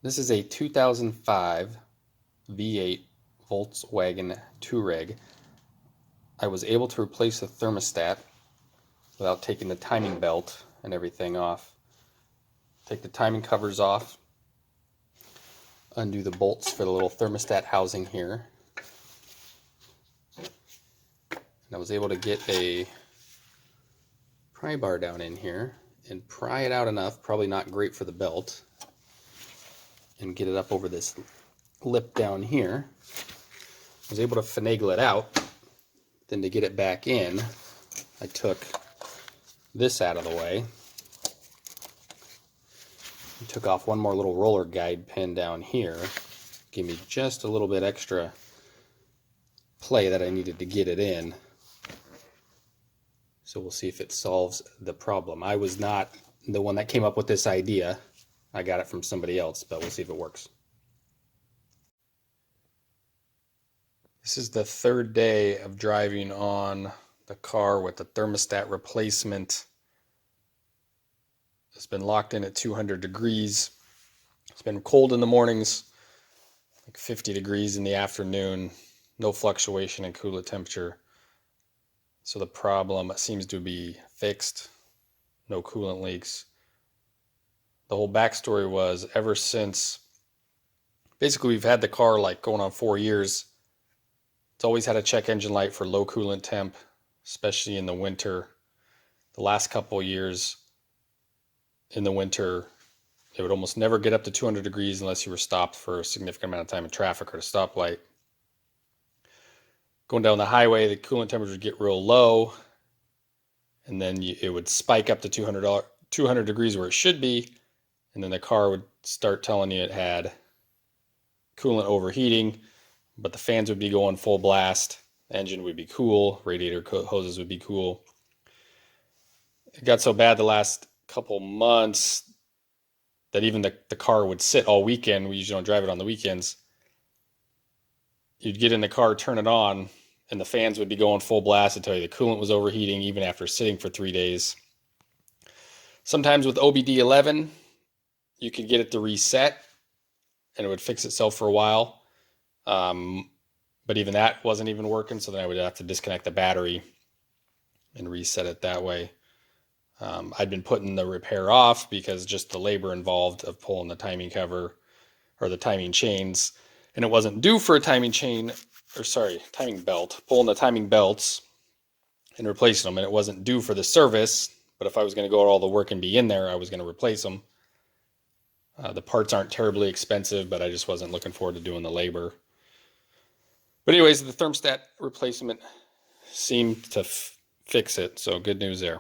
This is a 2005 V8 Volkswagen Touareg. I was able to replace the thermostat without taking the timing belt and everything off. Take the timing covers off, undo the bolts for the little thermostat housing here. And I was able to get a pry bar down in here and pry it out enough, probably not great for the belt, and get it up over this lip down here. I was able to finagle it out. Then to get it back in, I took this out of the way. I took off one more little roller guide pin down here. Gave me just a little bit extra play that I needed to get it in. So we'll see if it solves the problem. I was not the one that came up with this idea. I got it from somebody else, but we'll see if it works. This is the third day of driving on the car with the thermostat replacement. It's been locked in at 200 degrees. It's been cold in the mornings, like 50 degrees in the afternoon. No fluctuation in coolant temperature. So the problem seems to be fixed. No coolant leaks. The whole backstory was ever since, basically we've had the car like going on 4 years. It's always had a check engine light for low coolant temp, especially in the winter. The last couple of years in the winter, it would almost never get up to 200 degrees unless you were stopped for a significant amount of time in traffic or at a stoplight. Going down the highway, the coolant temperature would get real low, and then it would spike up to 200 degrees where it should be, and then the car would start telling you it had coolant overheating, but the fans would be going full blast, the engine would be cool, radiator hoses would be cool. It got so bad the last couple months that even the car would sit all weekend. We usually don't drive it on the weekends. You'd get in the car, turn it on, and the fans would be going full blast to tell you the coolant was overheating even after sitting for 3 days. Sometimes with OBD11, you could get it to reset and it would fix itself for a while. But even that wasn't even working, so then I would have to disconnect the battery and reset it that way. I'd been putting the repair off because just the labor involved of pulling the timing cover or the timing chains, and it wasn't due for a timing belt, pulling the timing belts and replacing them, and it wasn't due for the service, but if I was going to go all the work and be in there, I was going to replace them. The parts aren't terribly expensive, but I just wasn't looking forward to doing the labor. But anyways, the thermostat replacement seemed to fix it, so good news there.